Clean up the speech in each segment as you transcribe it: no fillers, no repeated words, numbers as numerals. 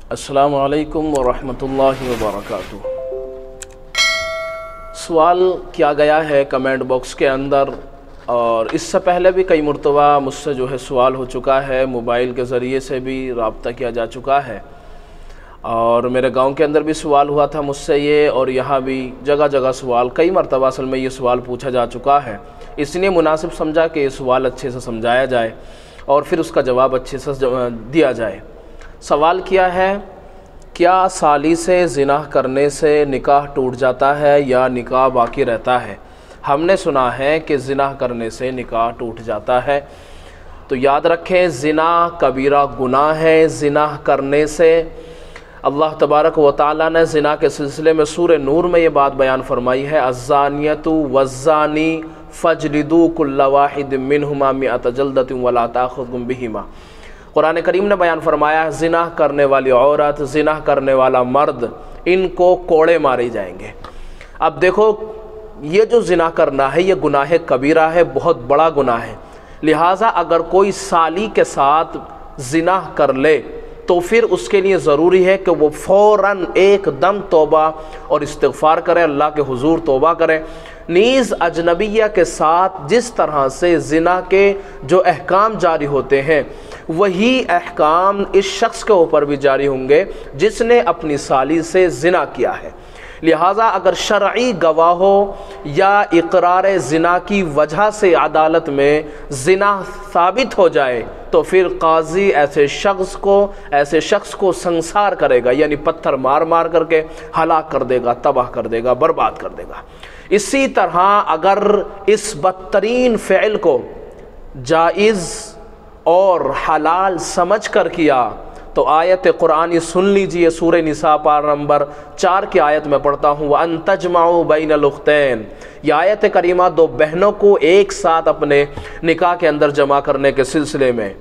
अस्सलामु अलैकुम वरहमतुल्लाहि वबरकातुहू। सवाल किया गया है कमेंट बॉक्स के अंदर, और इससे पहले भी कई मरतबा मुझसे जो है सवाल हो चुका है, मोबाइल के ज़रिए से भी रब्ता किया जा चुका है, और मेरे गांव के अंदर भी सवाल हुआ था मुझसे ये, और यहाँ भी जगह जगह सवाल कई मरतबा असल में ये सवाल पूछा जा चुका है। इसलिए मुनासिब समझा कि ये सवाल अच्छे से समझाया जाए और फिर उसका जवाब अच्छे से दिया जाए। सवाल किया है, क्या साली से ज़िना करने से निकाह टूट जाता है या निकाह बाकी रहता है? हमने सुना है कि ज़िना करने से निकाह टूट जाता है, तो याद रखें ज़िना कबीरा गुनाह है। ज़िना करने से अल्लाह तबारक व तआला ने ज़िना के सिलसिले में सूरह नूर में ये बात बयान फरमाई है, अज़्ज़ानियतु वज़्ज़ानी फ़ज्लिदू कुल्ला वाहिद मिनहुमा मिअत जल्दतिन वला ताख़ुज़कुम बिहिमा। कुरान करीम ने बयान फरमाया, ज़िना करने वाली औरत, ज़िना करने वाला मर्द, इनको कोड़े मारे जाएंगे। अब देखो, ये जो ज़िना करना है ये गुनाह कबीरा है, बहुत बड़ा गुनाह है। लिहाजा अगर कोई साली के साथ ज़िना कर ले तो फिर उसके लिए ज़रूरी है कि वो फ़ौरन एकदम तौबा और इस्तिग़फ़ार करे, अल्लाह के हुज़ूर तौबा करे। नीज़ अजनबिया के साथ जिस तरह से ज़िना के जो अहकाम जारी होते हैं वही अहकाम इस शख्स के ऊपर भी जारी होंगे जिसने अपनी साली से ज़िना किया है। लिहाजा अगर शरई गवाहों या इकरार ज़िना की वजह से अदालत में ज़िना साबित हो जाए तो फिर काजी ऐसे शख्स को संसार करेगा, यानी पत्थर मार मार करके हलाक कर देगा, तबाह कर देगा, बर्बाद कर देगा। इसी तरह अगर इस बदतरीन फ़िल को जायज़ और हलाल समझ कर किया तो आयत कुरानी सुन लीजिए, सूरह निसा पारा नंबर 4 की आयत में पढ़ता हूँ, व अन तजमाउ बैनल उख्तैन। यह आयत करीमा दो बहनों को एक साथ अपने निकाह के अंदर जमा करने के सिलसिले में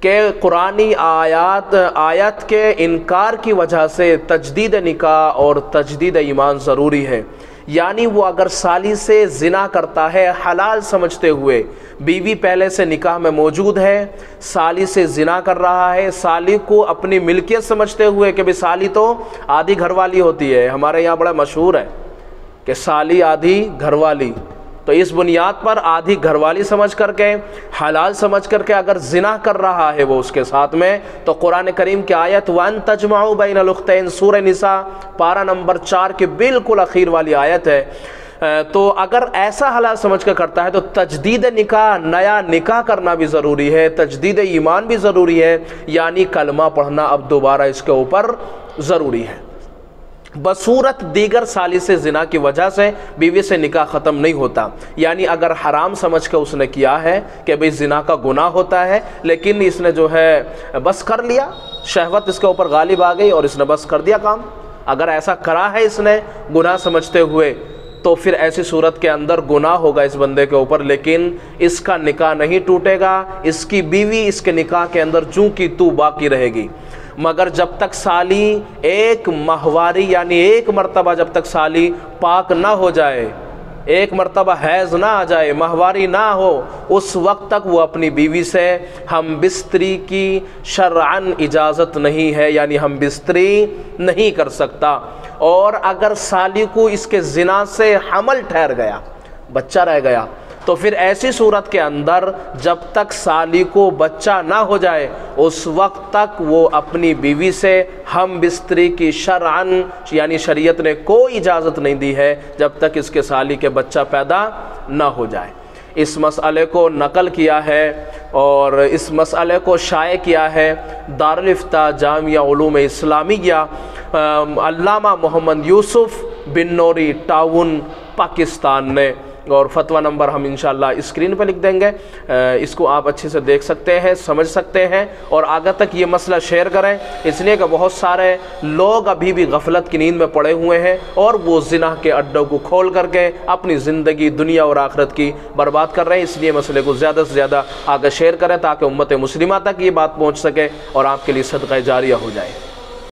कि कुरानी आयत के इनकार की वजह से तजदीद निकाह और तजदीद ईमान ज़रूरी है। यानी वो अगर साली से ज़िना करता है हलाल समझते हुए, बीवी पहले से निकाह में मौजूद है, साली से ज़िना कर रहा है, साली को अपनी मिल्कियत समझते हुए कि भाई साली तो आधी घरवाली होती है, हमारे यहाँ बड़ा मशहूर है कि साली आधी घरवाली, तो इस बुनियाद पर आधी घरवाली समझ करके, हलाल समझ करके अगर ज़िना कर रहा है वो उसके साथ में, तो कुरान करीम की आयत वन तजमाउ बैनल उख्तैन सूरह निसा पारा नंबर 4 की बिल्कुल आखिर वाली आयत है। तो अगर ऐसा हलाल समझ कर करता है तो तजदीद निकाह, नया निकाह करना भी ज़रूरी है, तजदीद ईमान भी ज़रूरी है, यानी कलमा पढ़ना अब दोबारा इसके ऊपर ज़रूरी है। बसूरत दीगर साली से ज़िना की वजह से बीवी से निकाह ख़त्म नहीं होता। यानी अगर हराम समझ कर उसने किया है कि भाई ज़िना का गुनाह होता है, लेकिन इसने जो है बस कर लिया, शहवत इसके ऊपर गालिब आ गई और इसने बस कर दिया काम, अगर ऐसा करा है इसने गुनाह समझते हुए, तो फिर ऐसी सूरत के अंदर गुनाह होगा इस बंदे के ऊपर, लेकिन इसका निकाह नहीं टूटेगा, इसकी बीवी इसके निकाह के अंदर जूं की तू बाकी रहेगी। मगर जब तक साली एक माहवारी यानी एक मरतबा जब तक साली पाक ना हो जाए, एक मरतबा हैज़ ना आ जाए, माहवारी ना हो, उस वक्त तक वो अपनी बीवी से हम बिस्तरी की शरअन इजाज़त नहीं है, यानी हम बिस्तरी नहीं कर सकता। और अगर साली को इसके ज़िना से हमल ठहर गया, बच्चा रह गया, तो फिर ऐसी सूरत के अंदर जब तक साली को बच्चा ना हो जाए उस वक्त तक वो अपनी बीवी से हम बिस्तरी की शरअन यानी शरीयत ने कोई इजाज़त नहीं दी है जब तक इसके साली के बच्चा पैदा ना हो जाए। इस मसले को नकल किया है और इस मसले को शाये किया है दारुल इफ्ता जामिया उलूम इस्लामिया अल्लामा मोहम्मद यूसुफ बिन नूरी टाउन पाकिस्तान ने, और फतवा नंबर हम इंशाअल्लाह स्क्रीन पर लिख देंगे, इसको आप अच्छे से देख सकते हैं, समझ सकते हैं और आगे तक ये मसला शेयर करें, इसलिए कि बहुत सारे लोग अभी भी गफलत की नींद में पड़े हुए हैं और वो ज़िना के अड्डों को खोल करके अपनी ज़िंदगी दुनिया और आखिरत की बर्बाद कर रहे हैं। इसलिए मसले को ज़्यादा से ज़्यादा आगे शेयर करें ताकि उम्मत मुस्लिमा तक ये बात पहुँच सके और आपके लिए सदक़ा जारिया हो जाए।